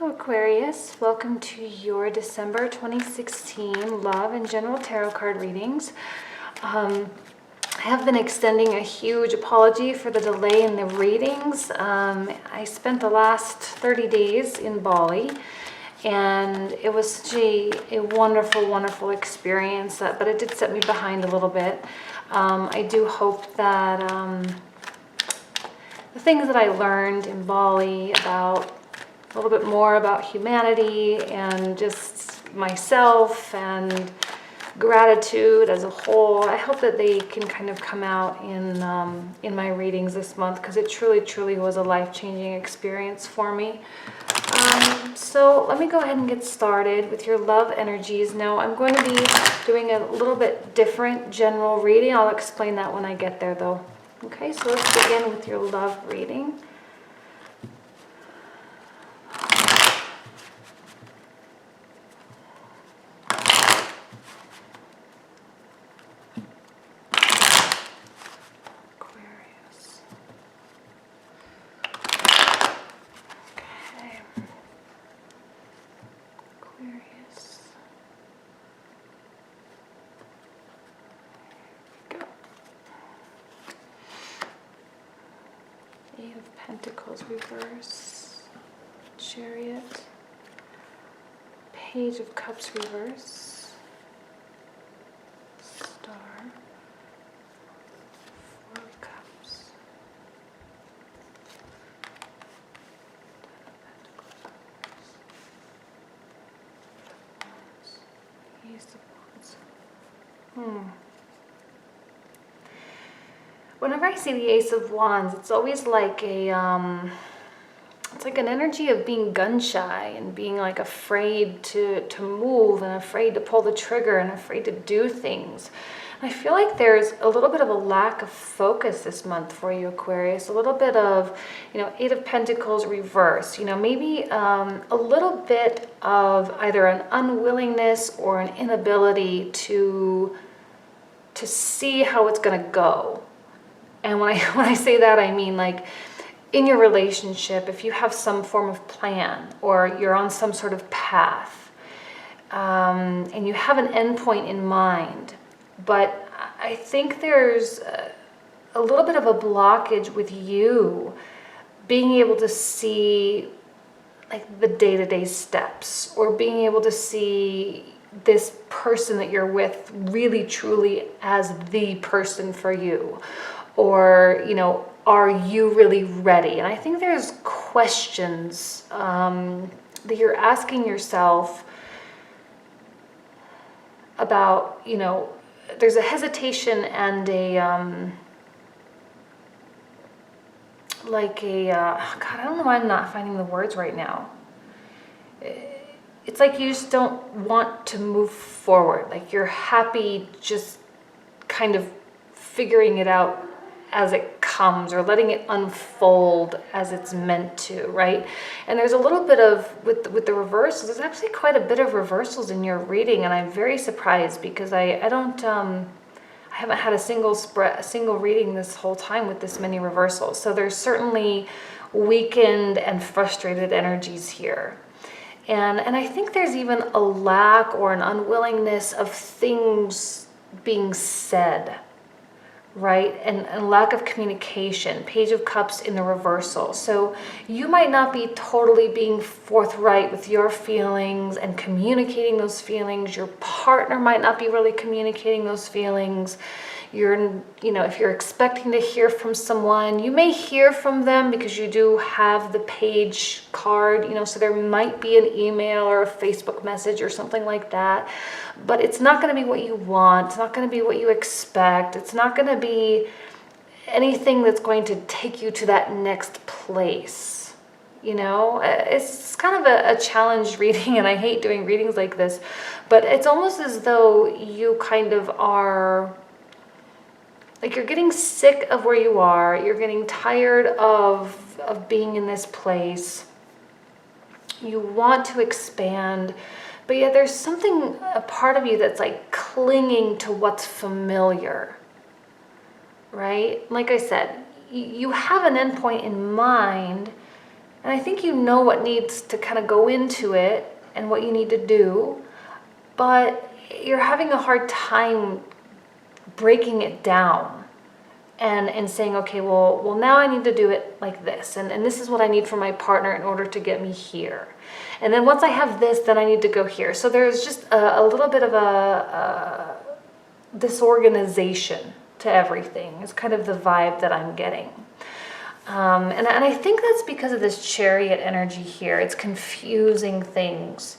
Hello Aquarius, welcome to your December 2016 Love and General Tarot card readings. I have been extending a huge apology for the delay in the readings. I spent the last 30 days in Bali and it was such a wonderful experience, but it did set me behind a little bit. I do hope that the things that I learned in Bali about a little bit more about humanity and just myself and gratitude as a whole, I hope that they can kind of come out in my readings this month, because it truly was a life-changing experience for me. So let me go ahead and get started with your love energies. Now I'm going to be doing a little bit different general reading. I'll explain that when I get there though. Okay, so let's begin with your love reading. Eight of Pentacles reverse, Chariot, Page of Cups reverse, Star, Four of Cups, Ten of Pentacles, Ace of Wands. Whenever I see the Ace of Wands, it's always like it's like an energy of being gun shy and being like afraid to move and afraid to pull the trigger and afraid to do things. And I feel like there's a little bit of a lack of focus this month for you, Aquarius. A little bit of, Eight of Pentacles reverse, maybe a little bit of either an unwillingness or an inability to see how it's going to go. And when I say that, I mean like in your relationship, if you have some form of plan or you're on some sort of path and you have an endpoint in mind, but I think there's a little bit of a blockage with you being able to see like the day-to-day steps, or being able to see this person that you're with really truly as the person for you. Or, are you really ready? And I think there's questions that you're asking yourself about, there's a hesitation and God, I don't know why I'm not finding the words right now. It's like you just don't want to move forward. Like you're happy just kind of figuring it out as it comes, or letting it unfold as it's meant to, right? And there's a little bit of, with the reversals, there's actually quite a bit of reversals in your reading, and I'm very surprised because I haven't had a single reading this whole time with this many reversals. So there's certainly weakened and frustrated energies here. And I think there's even a lack or an unwillingness of things being said, right? And lack of communication. Page of Cups in the reversal. So you might not be totally being forthright with your feelings and communicating those feelings. Your partner might not be really communicating those feelings. If you're expecting to hear from someone, you may hear from them because you do have the page card, so there might be an email or a Facebook message or something like that, but it's not going to be what you want. It's not going to be what you expect. It's not going to be anything that's going to take you to that next place. It's kind of a challenge reading, and I hate doing readings like this, but it's almost as though you kind of are, like you're getting sick of where you are. You're getting tired of being in this place. You want to expand, but yet there's something, a part of you that's like clinging to what's familiar, right? Like I said, you have an endpoint in mind, And I think you know what needs to kind of go into it and what you need to do, but you're having a hard time breaking it down and saying, okay, well now I need to do it like this, and this is what I need from my partner in order to get me here. And then once I have this, then I need to go here. So there's just a little bit of a disorganization to everything. It's kind of the vibe that I'm getting. And I think that's because of this Chariot energy here. It's confusing things.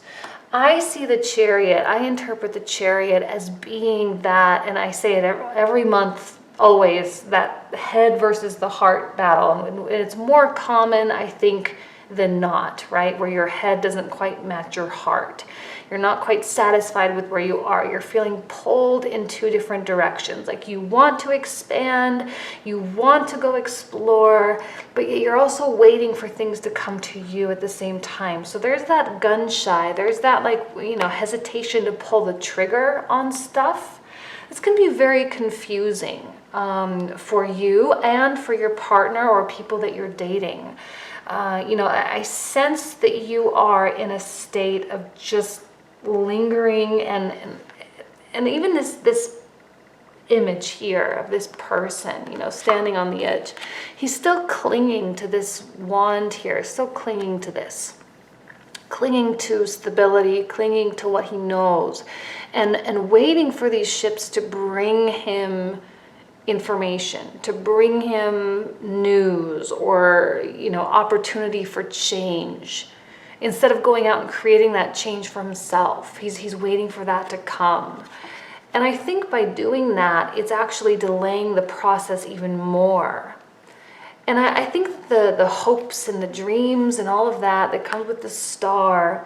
I see the Chariot, I interpret the Chariot as being that, and I say it every month, always, that head versus the heart battle. And it's more common, I think, than not, right? Where your head doesn't quite match your heart. You're not quite satisfied with where you are. You're feeling pulled in two different directions. Like you want to expand, you want to go explore, but yet you're also waiting for things to come to you at the same time. So there's that gun shy, there's that hesitation to pull the trigger on stuff. This can be very confusing for you and for your partner or people that you're dating. I sense that you are in a state of just lingering and even this image here of this person, standing on the edge. He's still clinging to this wand here, still clinging to this, clinging to stability, clinging to what he knows, and waiting for these ships to bring him information, to bring him news or opportunity for change, instead of going out and creating that change for himself. He's waiting for that to come. And I think by doing that, it's actually delaying the process even more. And I think the hopes and the dreams and all of that comes with the star,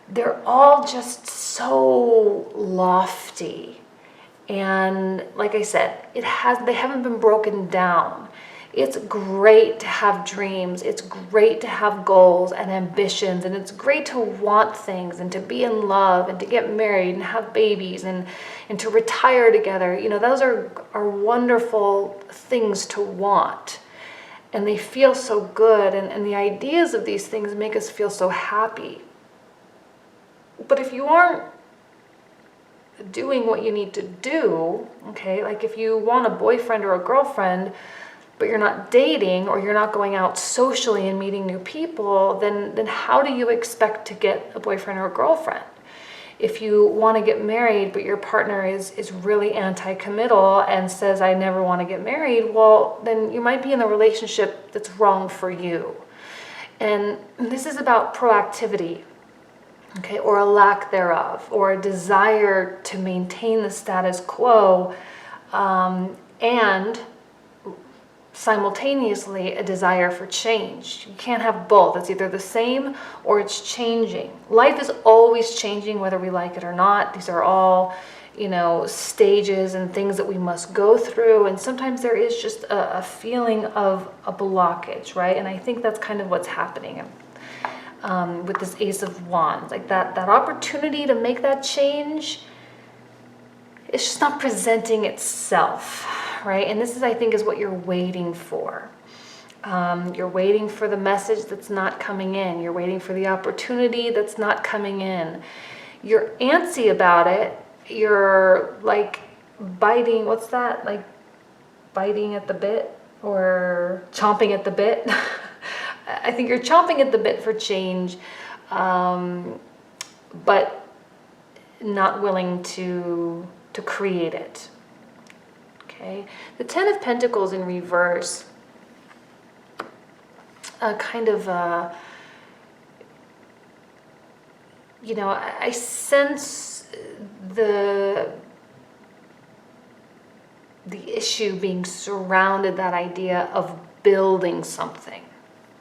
they're all just so lofty. And like I said, they haven't been broken down. It's great to have dreams. It's great to have goals and ambitions. And it's great to want things and to be in love and to get married and have babies and to retire together. Those are wonderful things to want. And they feel so good. And the ideas of these things make us feel so happy. But if you aren't doing what you need to do, okay, like if you want a boyfriend or a girlfriend, but you're not dating or you're not going out socially and meeting new people, then how do you expect to get a boyfriend or a girlfriend? If you want to get married, but your partner is really anti-committal and says, I never want to get married, well, then you might be in a relationship that's wrong for you. And this is about proactivity, okay, or a lack thereof, or a desire to maintain the status quo, and simultaneously a desire for change. You can't have both. It's either the same or it's changing. Life is always changing, whether we like it or not. These are all, stages and things that we must go through. And sometimes there is just a feeling of a blockage, right? And I think that's kind of what's happening with this Ace of Wands. Like that opportunity to make that change, it's just not presenting itself, right? And this is, I think, is what you're waiting for. You're waiting for the message that's not coming in. You're waiting for the opportunity that's not coming in. You're antsy about it. You're like biting, what's that? Like biting at the bit or chomping at the bit. I think you're chomping at the bit for change, but not willing to create it. Okay, the Ten of Pentacles in reverse, I sense the issue being surrounded, that idea of building something.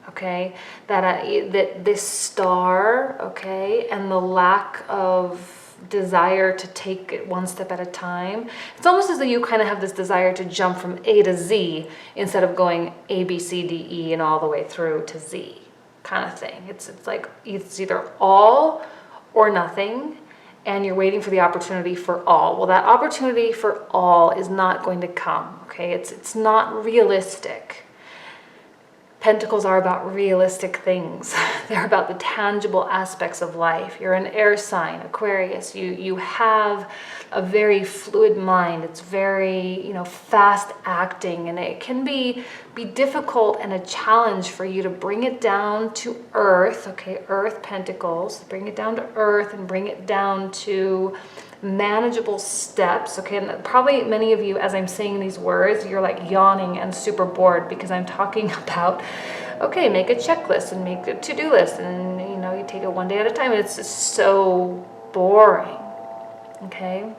Okay, that this star, okay, and the lack of desire to take it one step at a time. It's almost as though you kind of have this desire to jump from A to Z instead of going A, B, C, D, E, and all the way through to Z kind of thing. It's like it's either all or nothing, and you're waiting for the opportunity for all. Well, that opportunity for all is not going to come, okay? It's not realistic. Pentacles are about realistic things. They're about the tangible aspects of life. You're an air sign, Aquarius. You have a very fluid mind. It's very, fast acting, and it can be difficult and a challenge for you to bring it down to earth. Okay, earth pentacles. Bring it down to earth and bring it down to manageable steps. Okay, and probably many of you, as I'm saying these words, you're like yawning and super bored because I'm talking about, okay, make a checklist and make a to-do list, and you take it one day at a time, and it's just so boring. Okay,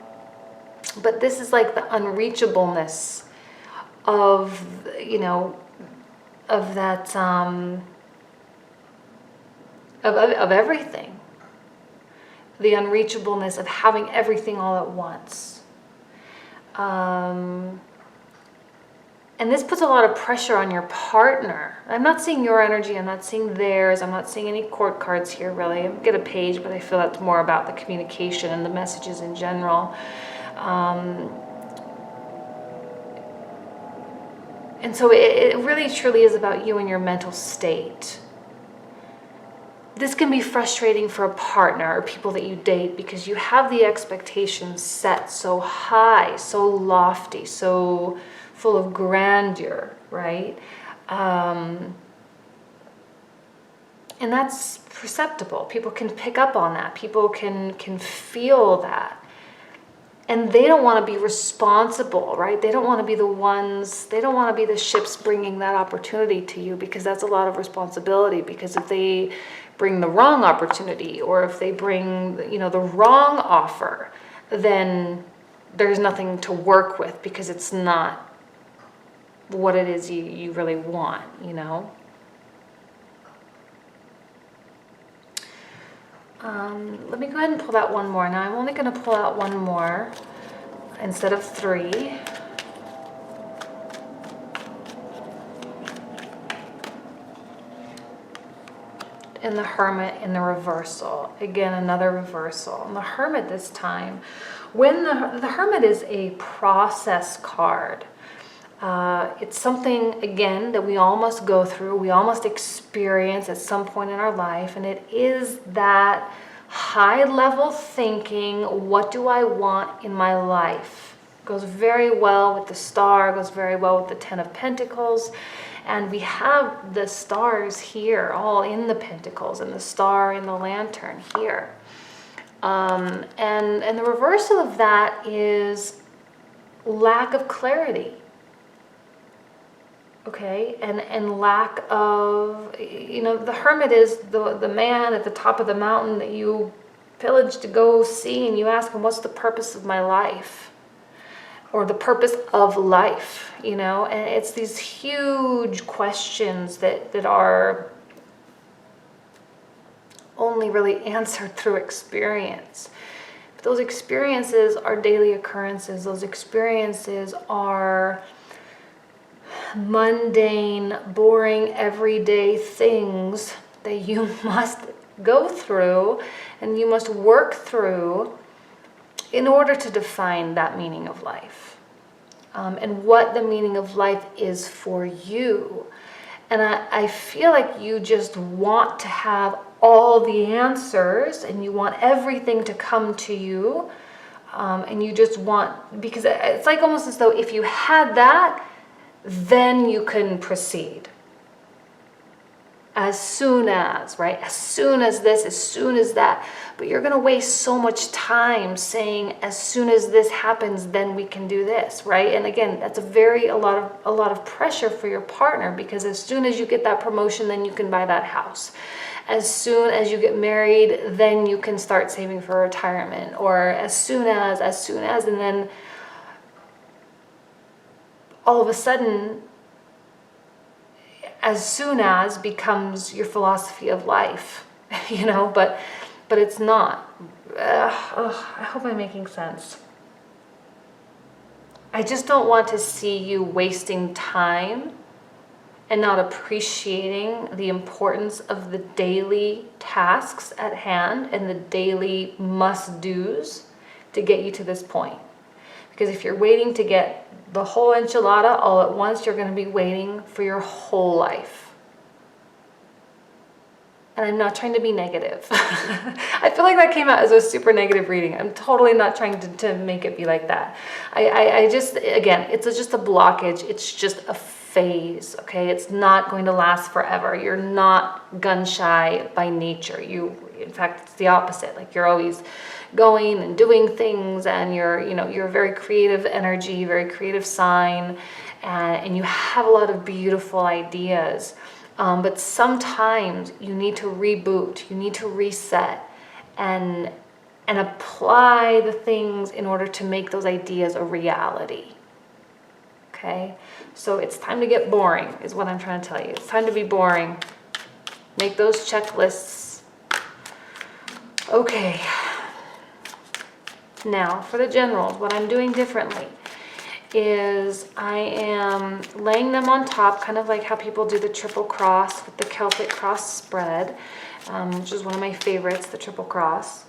but this is like the unreachableness of of that of everything. The unreachableness of having everything all at once. And this puts a lot of pressure on your partner. I'm not seeing your energy, I'm not seeing theirs, I'm not seeing any court cards here really. I get a page, but I feel that's more about the communication and the messages in general. And so it really truly is about you and your mental state. This can be frustrating for a partner or people that you date because you have the expectations set so high, so lofty, so full of grandeur, right? And that's perceptible. People can pick up on that. People can feel that. And they don't want to be responsible, right? They don't want to be the ones, they don't want to be the ships bringing that opportunity to you, because that's a lot of responsibility. Because if they bring the wrong opportunity, or if they bring, the wrong offer, then there's nothing to work with, because it's not what it is you really want, Let me go ahead and pull that one more. Now I'm only going to pull out one more instead of three. And the Hermit in the reversal. Again, another reversal. And the Hermit this time, when the Hermit is a process card. It's something, again, that we all must go through, we all must experience at some point in our life, and it is that high-level thinking, what do I want in my life? Goes very well with the Star, goes very well with the Ten of Pentacles, and we have the stars here, all in the Pentacles, and the Star in the Lantern here. And the reversal of that is lack of clarity. Okay, and lack of, the Hermit is the man at the top of the mountain that you pillage to go see, and you ask him, what's the purpose of my life? Or the purpose of life, and it's these huge questions that are only really answered through experience. But those experiences are daily occurrences. Those experiences are mundane, boring, everyday things that you must go through and you must work through in order to define that meaning of life, and what the meaning of life is for you. And I feel like you just want to have all the answers, and you want everything to come to you, and you just want, because it's like almost as though if you had that, then you can proceed. As soon as, right? As soon as this, as soon as that. But you're going to waste so much time saying, as soon as this happens, then we can do this, right? And again, that's a lot of pressure for your partner, because as soon as you get that promotion, then you can buy that house. As soon as you get married, then you can start saving for retirement. Or as soon as, and then all of a sudden, as soon as becomes your philosophy of life, but it's not. I hope I'm making sense. I just don't want to see you wasting time and not appreciating the importance of the daily tasks at hand and the daily must-dos to get you to this point. Because if you're waiting to get the whole enchilada all at once, you're going to be waiting for your whole life. and I'm not trying to be negative. I feel like that came out as a super negative reading. I'm totally not trying to make it be like that. I just, again, it's just a blockage. It's just a phase, okay? It's not going to last forever. You're not gun shy by nature. In fact, it's the opposite. Like, you're always going and doing things, and you're a very creative energy, very creative sign, and you have a lot of beautiful ideas. But sometimes you need to reboot, you need to reset and apply the things in order to make those ideas a reality. Okay? So it's time to get boring, is what I'm trying to tell you. It's time to be boring. Make those checklists. Okay. Now, for the generals, what I'm doing differently is I am laying them on top, kind of like how people do the triple cross with the Celtic cross spread, which is one of my favorites, the triple cross.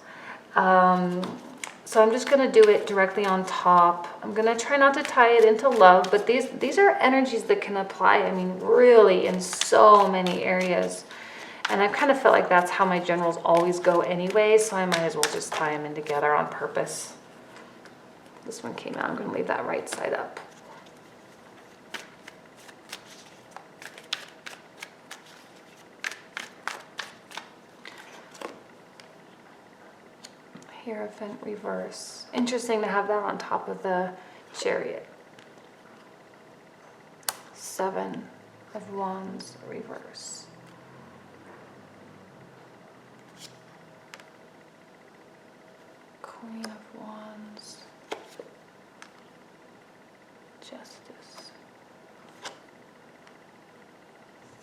So I'm just going to do it directly on top. I'm going to try not to tie it into love, but these are energies that can apply, I mean, really in so many areas. And I kind of felt like that's how my generals always go anyway, so I might as well just tie them in together on purpose. This one came out. I'm going to leave that right side up. Hierophant reverse. Interesting to have that on top of the Chariot. 7 of Wands reverse. Queen of Wands. Justice.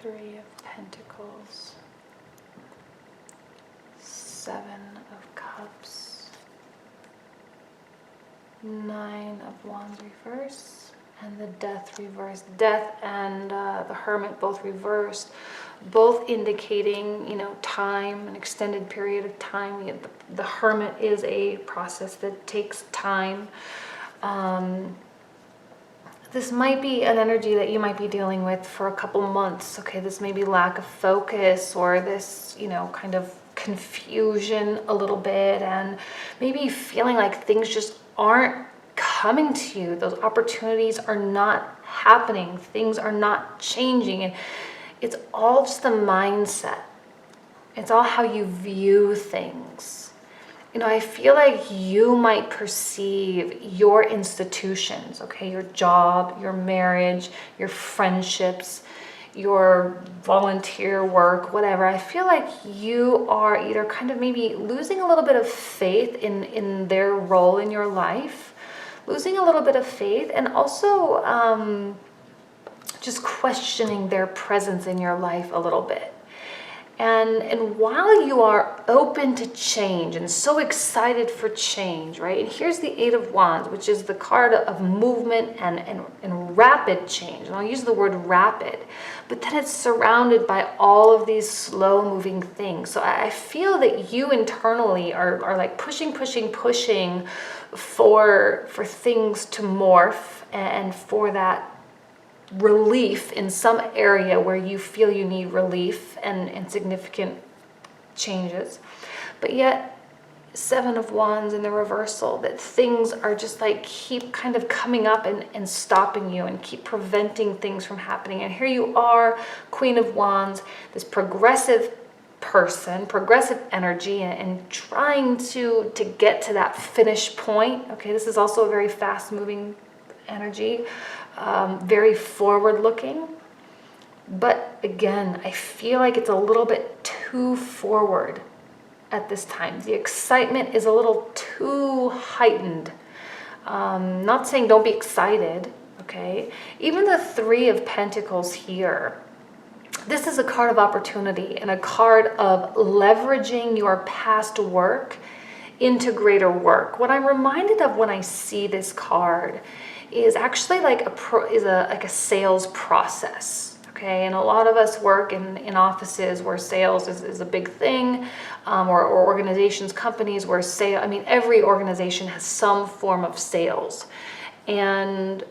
3 of Pentacles. 7 of Cups. 9 of Wands reverse. And the Death reverse. Death and the Hermit both reversed, both indicating, time, an extended period of time. The Hermit is a process that takes time. This might be an energy that you might be dealing with for a couple months. Okay, this may be lack of focus, or this, kind of confusion a little bit, and maybe feeling like things just aren't coming to you. Those opportunities are not happening. Things are not changing. And it's all just a mindset. It's all how you view things. I feel like you might perceive your institutions, okay, your job, your marriage, your friendships, your volunteer work, whatever. I feel like you are either kind of maybe losing a little bit of faith in their role in your life, losing a little bit of faith, and also just questioning their presence in your life a little bit. And while you are open to change and so excited for change, right? And here's the 8 of Wands, which is the card of movement and rapid change. And I'll use the word rapid, but then it's surrounded by all of these slow moving things. So I feel that you internally are like pushing for things to morph, and for that relief in some area where you feel you need relief and significant changes. But yet 7 of Wands in the reversal, that things are just like keep kind of coming up and stopping you and keep preventing things from happening. And here you are, Queen of Wands, this progressive person, progressive energy, and trying to get to that finish point. Okay, this is also a very fast moving energy. Very forward looking, but again, I feel like it's a little bit too forward at this time. The excitement is a little too heightened. Not saying don't be excited, okay? Even the 3 of Pentacles here, this is a card of opportunity and a card of leveraging your past work into greater work. What I'm reminded of when I see this card is actually like a sales process, okay? And a lot of us work in offices where sales is a big thing, or organizations, companies where every organization has some form of sales. And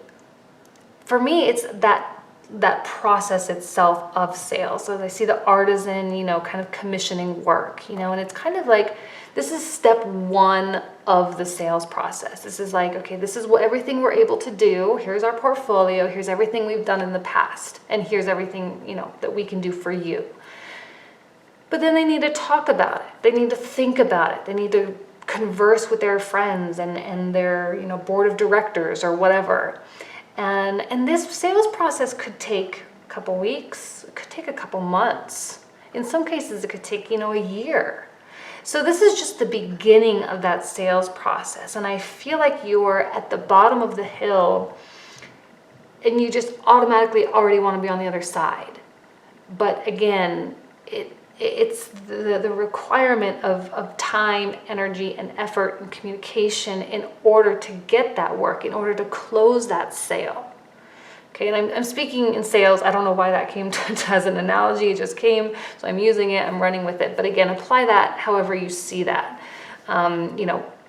for me, it's that that process itself of sales. So I see the artisan, kind of commissioning work, and it's kind of like, this is step one of the sales process. This is like, okay, this is what everything we're able to do. Here's our portfolio. Here's everything we've done in the past. And here's everything, that we can do for you. But then they need to talk about it. They need to think about it. They need to converse with their friends and their, board of directors or whatever. And this sales process could take a couple weeks. It could take a couple months. In some cases, it could take, a year. So this is just the beginning of that sales process. And I feel like you're at the bottom of the hill and you just automatically already want to be on the other side. But again, it's the requirement of time, energy, and effort and communication in order to get that work, in order to close that sale. Okay, and I'm speaking in sales. I don't know why that came to as an analogy. It just came, so I'm using it. I'm running with it. But again, apply that however you see that.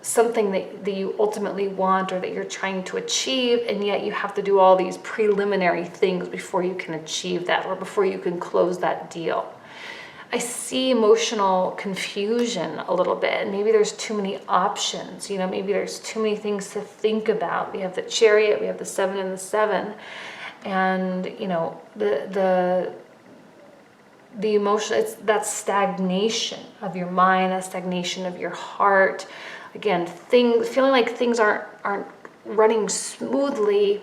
Something that you ultimately want or that you're trying to achieve, and yet you have to do all these preliminary things before you can achieve that or before you can close that deal. I see emotional confusion a little bit. Maybe there's too many options. Maybe there's too many things to think about. We have the Chariot, we have the 7 and the 7. And, the emotion, it's that stagnation of your mind, that stagnation of your heart. Again, feeling like things aren't running smoothly.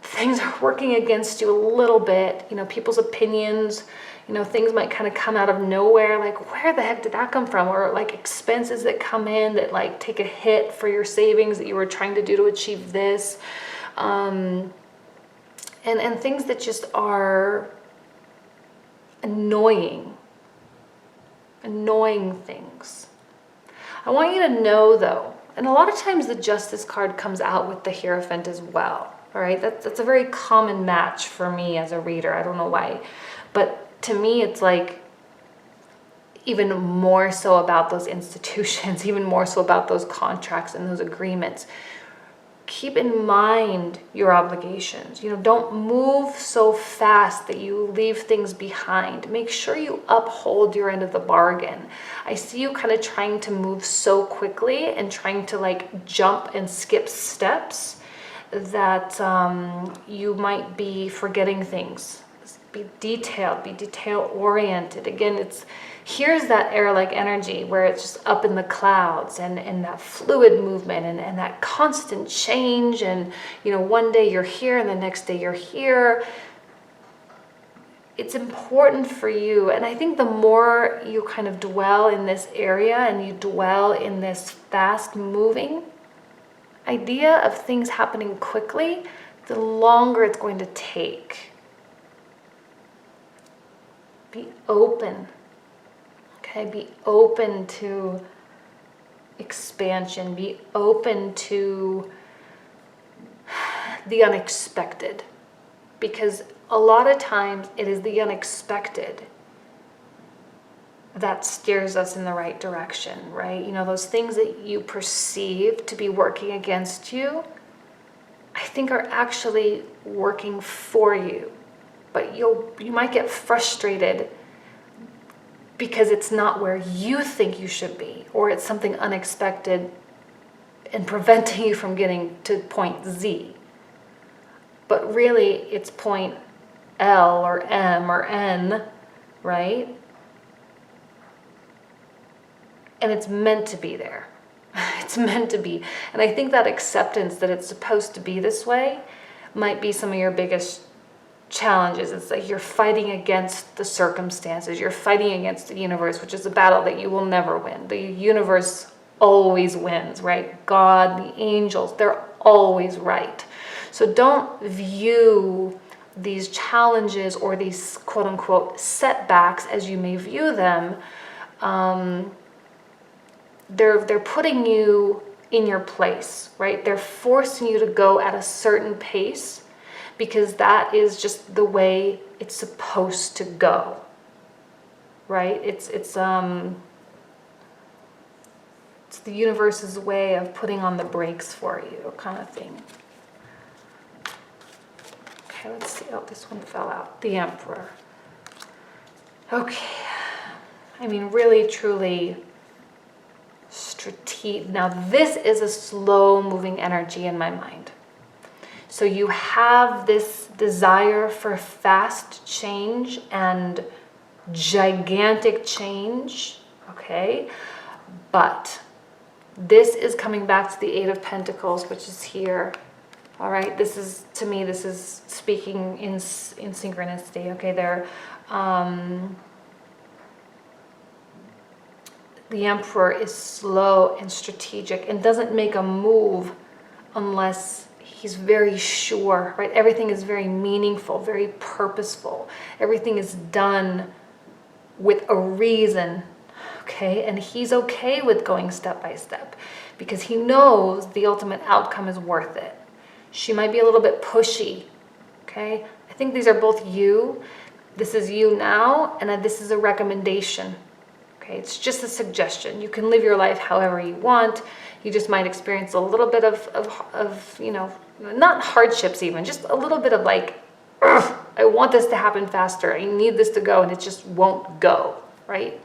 Things are working against you a little bit. People's opinions, things might kind of come out of nowhere, like, where the heck did that come from? Or like expenses that come in that like take a hit for your savings that you were trying to do to achieve this. And things that just are annoying things. I want you to know though, and a lot of times the Justice card comes out with the Hierophant as well. All right, that's a very common match for me as a reader. I don't know why, but to me, it's like even more so about those institutions, even more so about those contracts and those agreements. Keep in mind your obligations. Don't move so fast that you leave things behind. Make sure you uphold your end of the bargain. I see you kind of trying to move so quickly and trying to like jump and skip steps that you might be forgetting things. Be detail oriented. Again, here's that air-like energy where it's just up in the clouds and that fluid movement and that constant change. And, one day you're here and the next day you're here. It's important for you. And I think the more you kind of dwell in this area and you dwell in this fast moving idea of things happening quickly, the longer it's going to take. Be open, okay? Be open to expansion. Be open to the unexpected. Because a lot of times it is the unexpected that steers us in the right direction, right? Those things that you perceive to be working against you, I think are actually working for you. But you might get frustrated because it's not where you think you should be, or it's something unexpected and preventing you from getting to point Z. But really, it's point L or M or N, right? And it's meant to be there. It's meant to be. And I think that acceptance that it's supposed to be this way might be some of your biggest challenges. It's like you're fighting against the circumstances. You're fighting against the universe, which is a battle that you will never win. The universe always wins, right? God, the angels, they're always right. So don't view these challenges or these quote unquote setbacks as you may view them. They're putting you in your place, right? They're forcing you to go at a certain pace because that is just the way it's supposed to go, right? It's the universe's way of putting on the brakes for you, kind of thing. Okay, let's see. Oh, this one fell out. The Emperor. Okay. I mean, really, truly strategic. Now, this is a slow moving energy in my mind. So you have this desire for fast change and gigantic change, okay? But this is coming back to the Eight of Pentacles, which is here. All right, this is, to me, this is speaking in synchronicity, okay? The Emperor is slow and strategic and doesn't make a move unless he's very sure, right? Everything is very meaningful, very purposeful. Everything is done with a reason, okay? And he's okay with going step by step because he knows the ultimate outcome is worth it. She might be a little bit pushy, okay? I think these are both you. This is you now, and this is a recommendation. Okay, it's just a suggestion. You can live your life however you want. You just might experience a little bit of you know, not hardships even, just a little bit of like, I want this to happen faster. I need this to go, and it just won't go, right?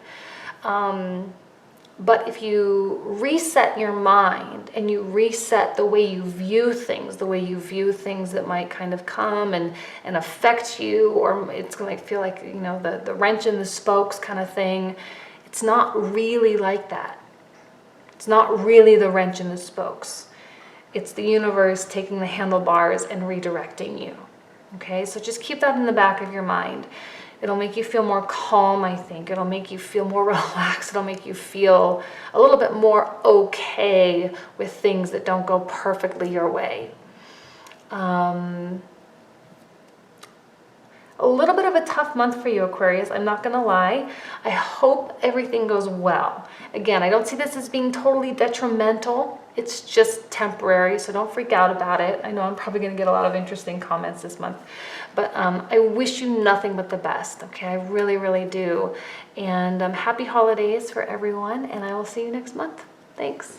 But if you reset your mind and you reset the way you view things that might kind of come and affect you, or it's going to feel like, you know, the wrench in the spokes kind of thing. It's not really like that. It's not really the wrench in the spokes. It's the universe taking the handlebars and redirecting you. Okay, so just keep that in the back of your mind. It'll make you feel more calm, I think. It'll make you feel more relaxed. It'll make you feel a little bit more okay with things that don't go perfectly your way. A little bit of a tough month for you, Aquarius, I'm not gonna lie. I hope everything goes well. Again, I don't see this as being totally detrimental. It's just temporary, so don't freak out about it. I know I'm probably gonna get a lot of interesting comments this month, but I wish you nothing but the best, okay? I really, really do. And happy holidays for everyone, and I will see you next month. Thanks.